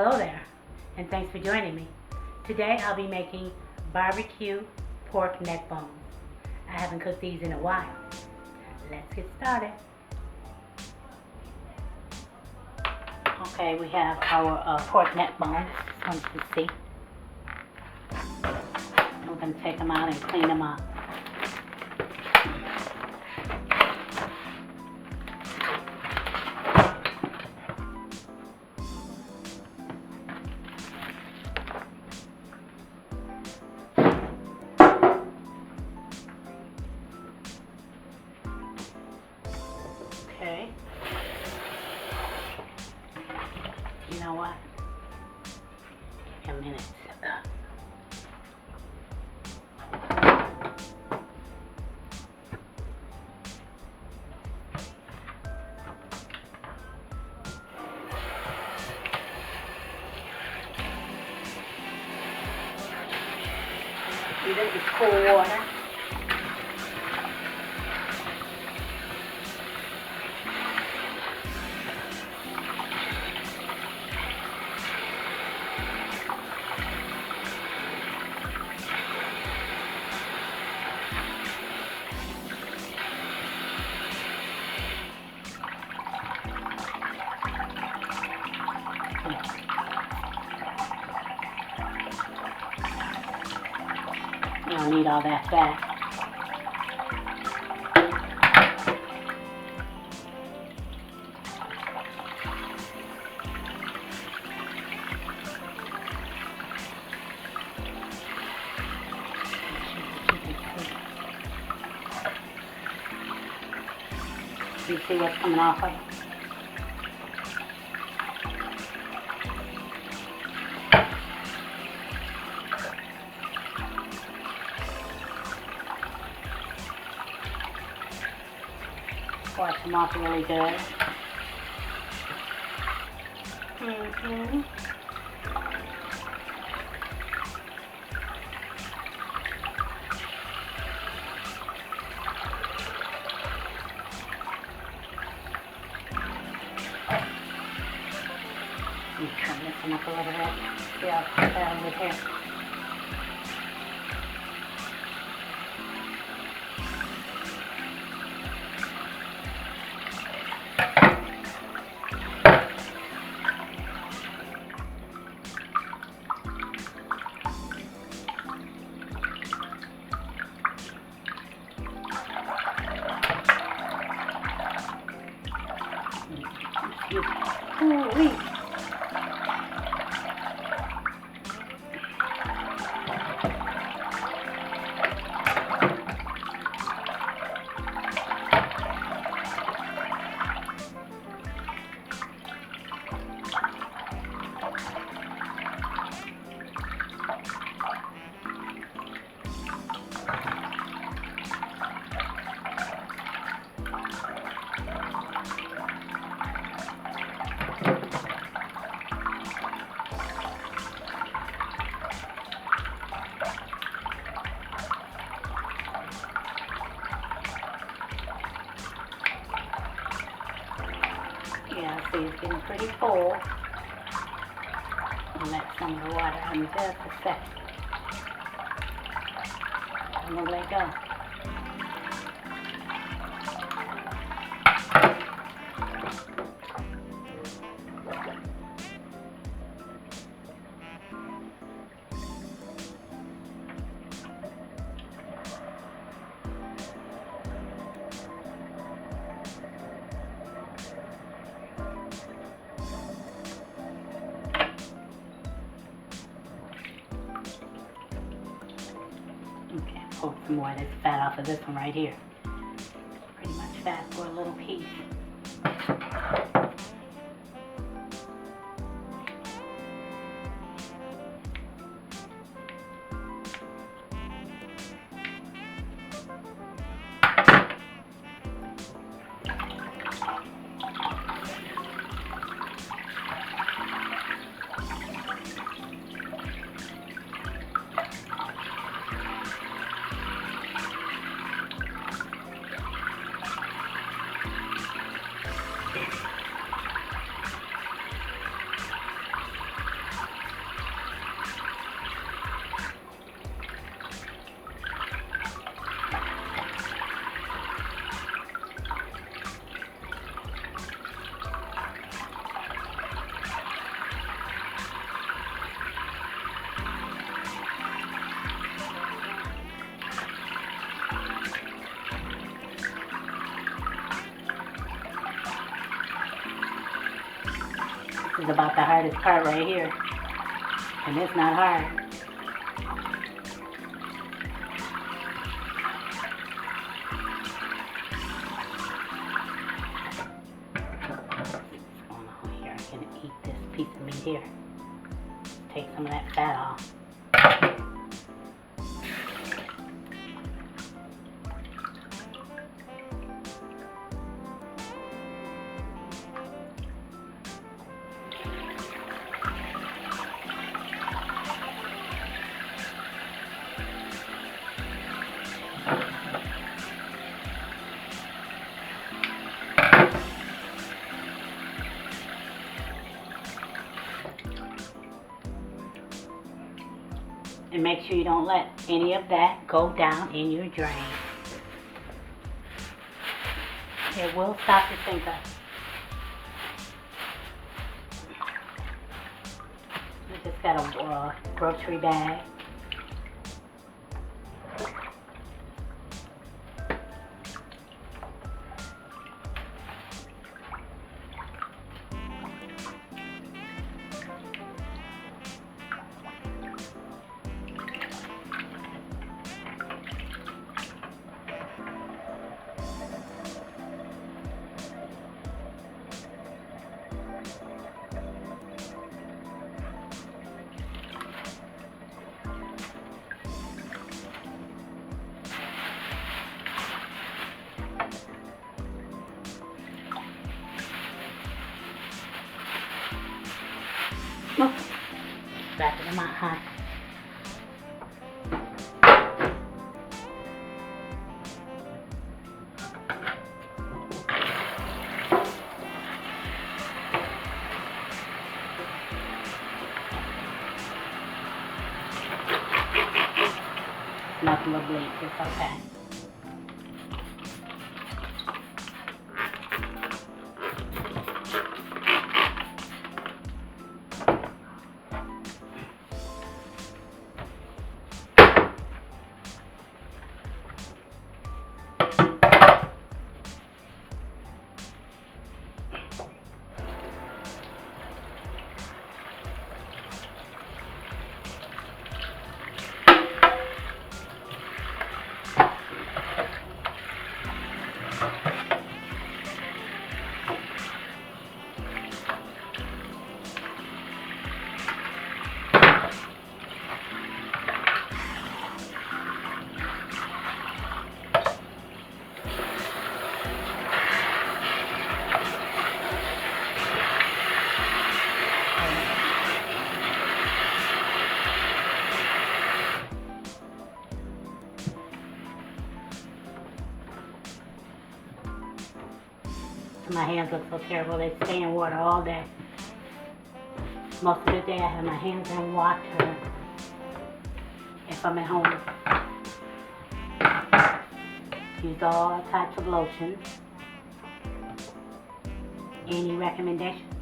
Hello there, and thanks for joining me. Today I'll be making barbecue pork neck bones. I haven't cooked these in a while. Let's get started. Okay, we have our pork neck bones, as you can see. We're going to take them out and clean them up. Okay. You know what? Give me a minute. This is cool water. You don't need all that fat. You see what's coming off of it? Wash them off really good. Let me turn this one up a little bit. See how it's that over here. Ooh-wee. Yeah, see, it's getting pretty full. I'll let some of the water in just a second. I'm going to let go. Okay, pull some more of this fat off of this one right here. Pretty much fat for a little piece. This is about the hardest part right here. And it's not hard. Here, I'm gonna eat this piece of meat here. Take some of that fat off. And make sure you don't let any of that go down in your drain. It will stop the sinker. We just got a grocery bag. Oh, back in the mouth, huh? Nothing but bleach, it's okay. My hands look so terrible. They stay in water all day. Most of the day I have my hands in water if I'm at home. Use all types of lotions. Any recommendations?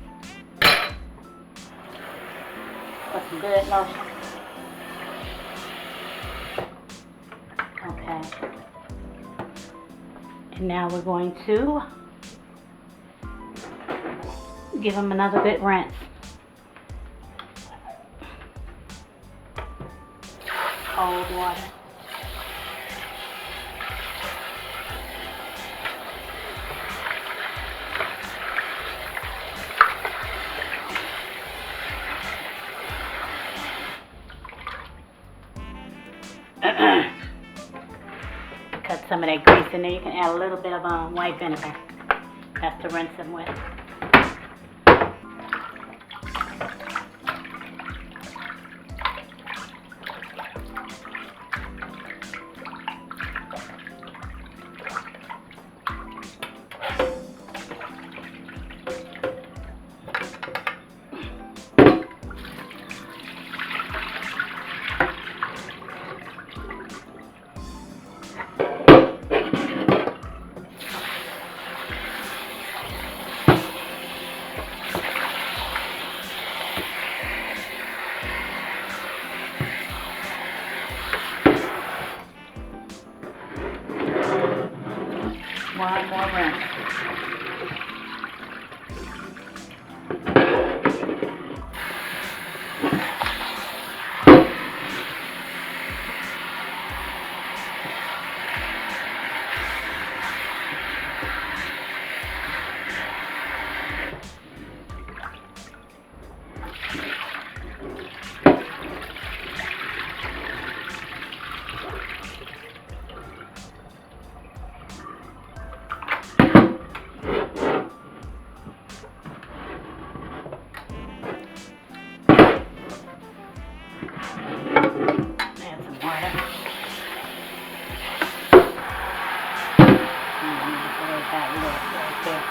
For some good lotion? Okay. And now we're going to give them another good rinse. Cold water. Cut some of that grease in there. You can add a little bit of white vinegar. That's to rinse them with. One more rinse. There's that lip right there.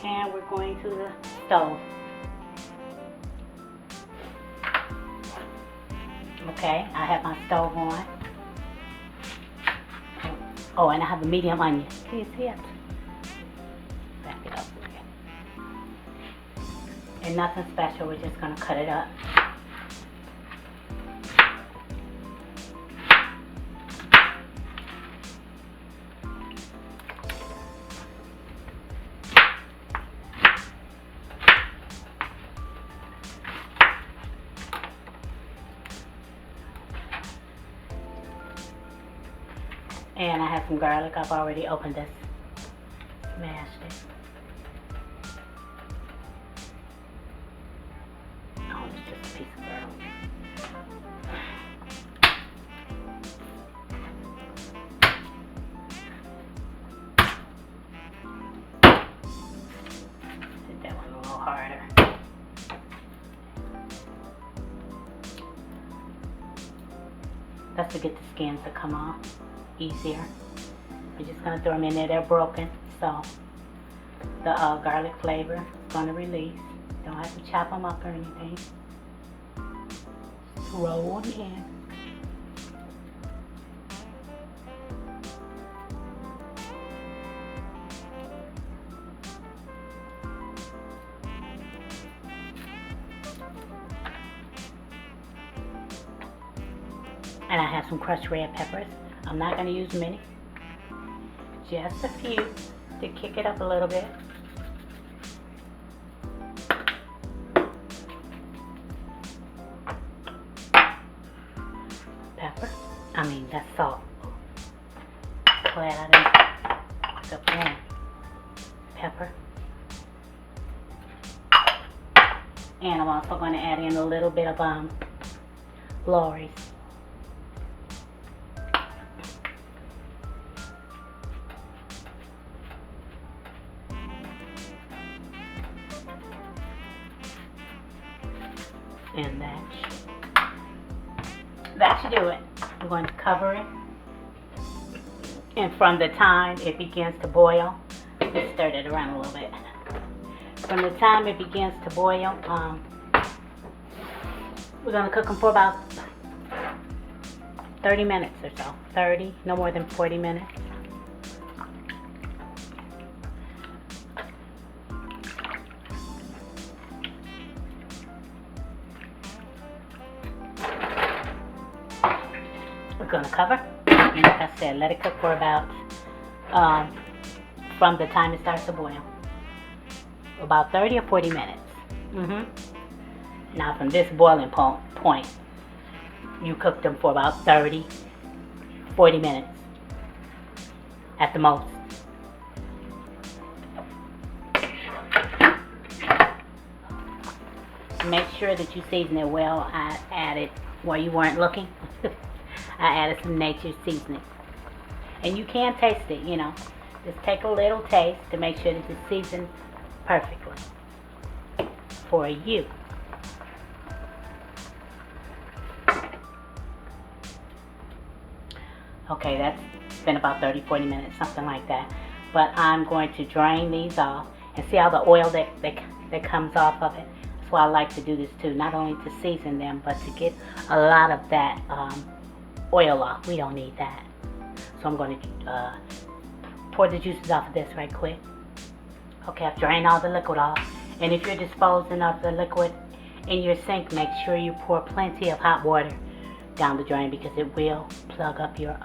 And we're going to the stove. Okay, I have my stove on. Oh, and I have a medium onion. Can you see it? Back it up again. And nothing special, we're just going to cut it up. And I have some garlic. I've already opened this. Smashed it. Oh, it's just a piece of garlic. Did that one a little harder. That's to get the skins to come off easier. We're just going to throw them in there. They're broken, so the garlic flavor is going to release. Don't have to chop them up or anything. Just throw them in. And I have some crushed red peppers. I'm not going to use many, just a few to kick it up a little bit. That's salt. Glad I didn't pick up one. Pepper. And I'm also going to add in a little bit of Lorry's. And that should do it. I'm going to cover it. And from the time it begins to boil, just stir it around a little bit. From the time it begins to boil, we're going to cook them for about 30 minutes or so. 30, no more than 40 minutes. We're going to cover, and like I said, let it cook for about, from the time it starts to boil, about 30 or 40 minutes. Now from this boiling point, you cook them for about 30, 40 minutes at the most. Make sure that you season it well. I added, while you weren't looking, I added some nature's seasoning. And you can taste it, you know. Just take a little taste to make sure that it's seasoned perfectly for you. Okay, that's been about 30, 40 minutes, something like that. But I'm going to drain these off and see how the oil that comes off of it. That's why I like to do this too, not only to season them, but to get a lot of that oil off. We don't need that. So I'm going to pour the juices off of this right quick. Okay, I've drained all the liquid off. And if you're disposing of the liquid in your sink, make sure you pour plenty of hot water down the drain, because it will plug up your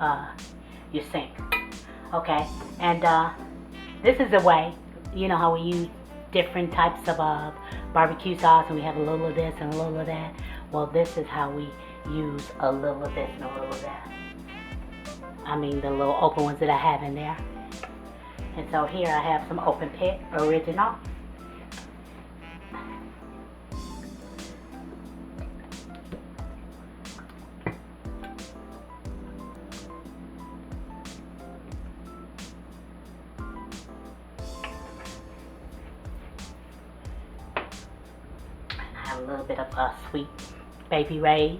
sink. Okay, and this is a way, you know how we use different types of barbecue sauce, and we have a little of this and a little of that. Well, this is how we use a little of this and a little of that. I mean, the little open ones that I have in there. And so here I have some open pit original. little bit of sweet baby rays.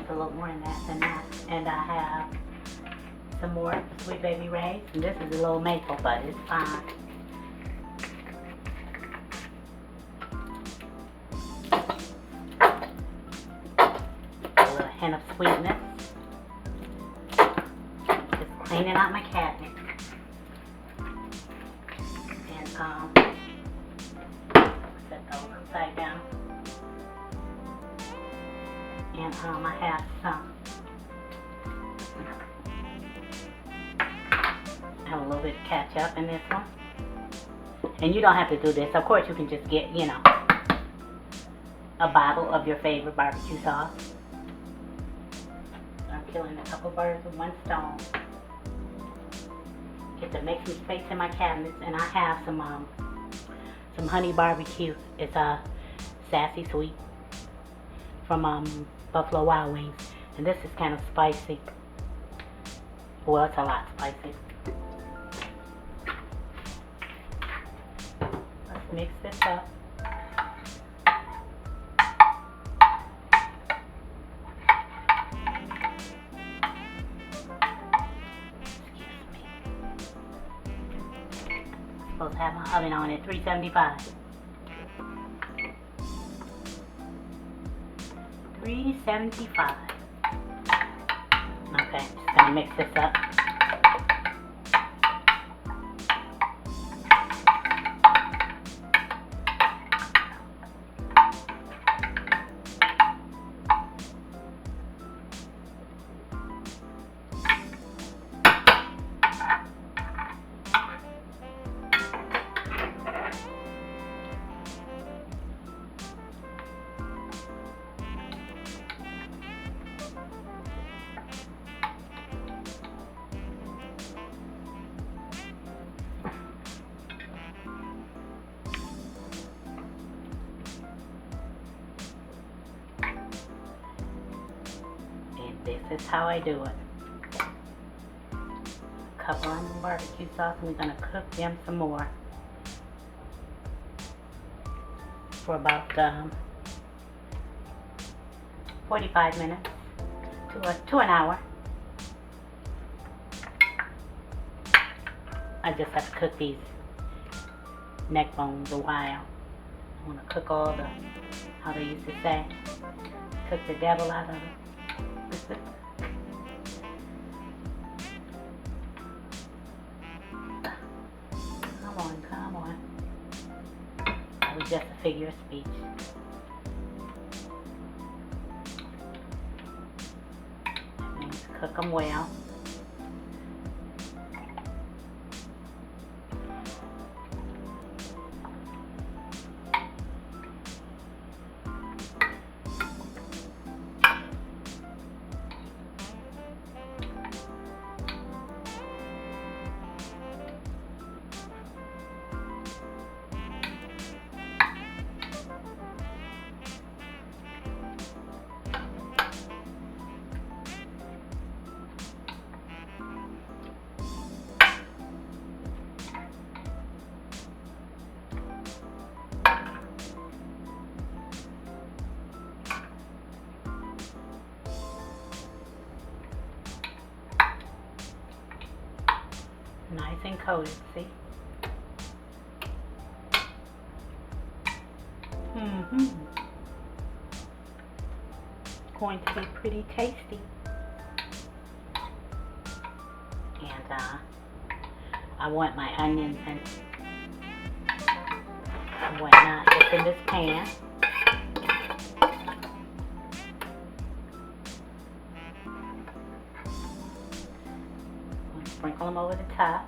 A little more than that, and I have some more sweet baby rays, and this is a little maple, but it's fine. A little hint of sweetness. Just cleaning out my cabinet, and set those upside down. And I have a little bit of ketchup in this one. And you don't have to do this. Of course, you can just get, you know, a bottle of your favorite barbecue sauce. I'm killing a couple birds with one stone. Get to make some space in my cabinets, and I have some honey barbecue. It's a sassy sweet from Buffalo Wild Wings, and this is kind of spicy. Well, it's a lot spicy. Let's mix this up. Excuse me. I'm supposed to have my oven on at 375. 375. Okay, just gonna mix this up. This is how I do it. Cover them in barbecue sauce, and we're going to cook them some more for about 45 minutes to an hour. I just have to cook these neck bones a while. I want to cook all the, how they used to say, cook the devil out of it. Come on. That was just a figure of speech. That means cook them well. Nice and coated, see? Going to be pretty tasty. And I want my onions and whatnot just in this pan. Sprinkle them over the top.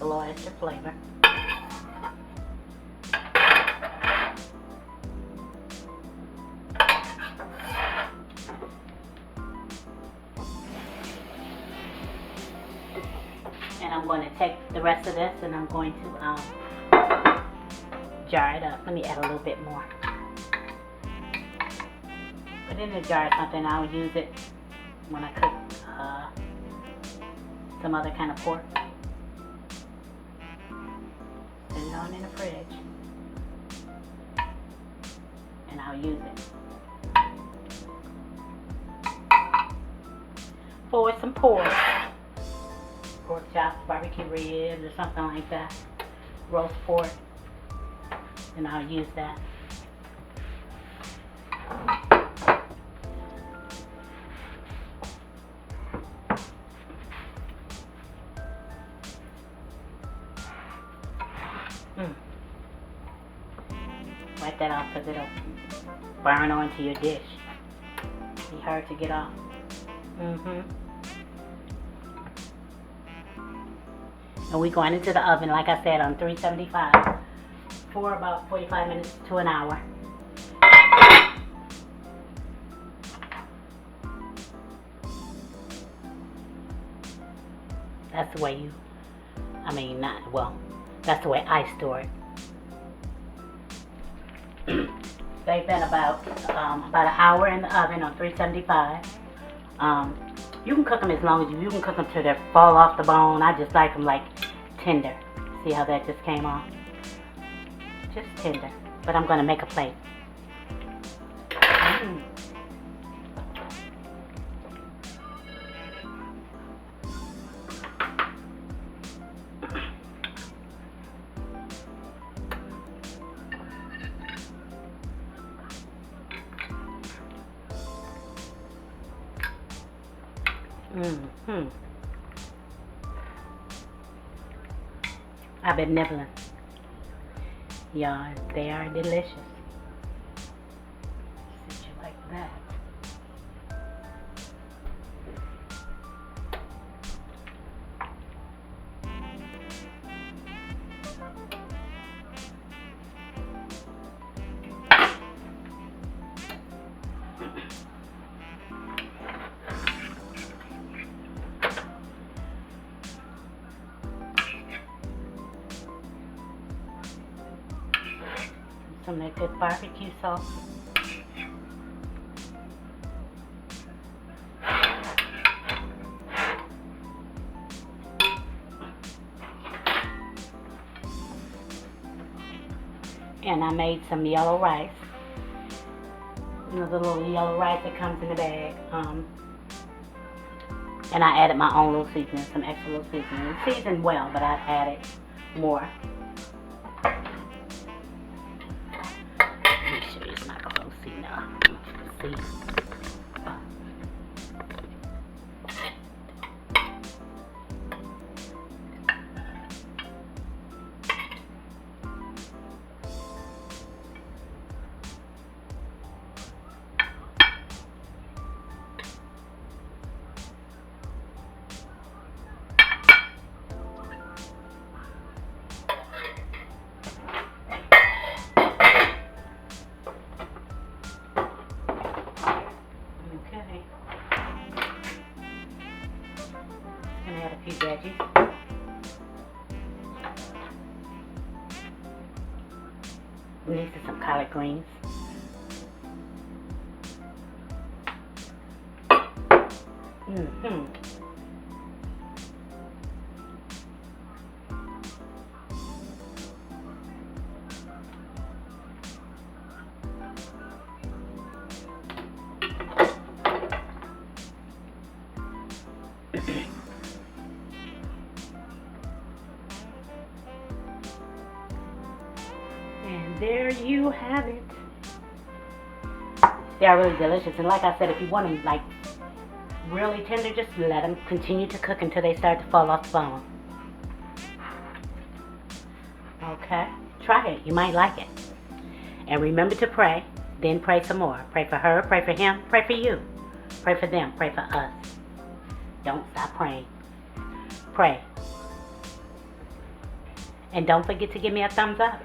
A little extra flavor. And I'm going to take the rest of this and I'm going to jar it up. Let me add a little bit more. Put it in the jar or something. I'll use it when I cook some other kind of pork. Set it on in the fridge. And I'll use it for some pork chops, barbecue ribs, or something like that. Roast pork, and I'll use that. Wipe that off because it'll burn onto your dish. Be hard to get off. And we're going into the oven, like I said, on 375 for about 45 minutes to an hour. That's the way you, that's the way I store it. They've been about an hour in the oven on 375. You can cook them as long as you can cook them till they fall off the bone. I just like them like tender. See how that just came off? Just tender. But I'm going to make a plate. I've been nibbling. Yeah, they are delicious. Sit you like that. Some of that good barbecue sauce. And I made some yellow rice. You know, the little yellow rice that comes in the bag. And I added my own little seasoning, some extra little seasoning. It's seasoned well, but I added more. Add a few veggies. These are some collard greens. And there you have it. They are really delicious. And like I said, if you want them like really tender, just let them continue to cook until they start to fall off the bone. Okay? Try it. You might like it. And remember to pray. Then pray some more. Pray for her. Pray for him. Pray for you. Pray for them. Pray for us. Don't stop praying. Pray. And don't forget to give me a thumbs up.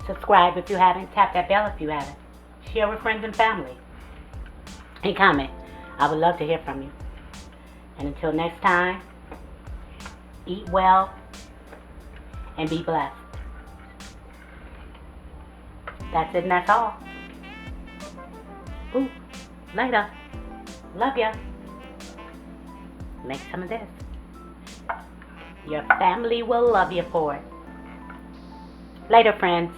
Subscribe if you haven't. Tap that bell if you haven't. Share with friends and family. And comment. I would love to hear from you. And until next time, eat well, and be blessed. That's it and that's all. Ooh, later. Love ya. Make some of this. Your family will love you for it. Later, friends.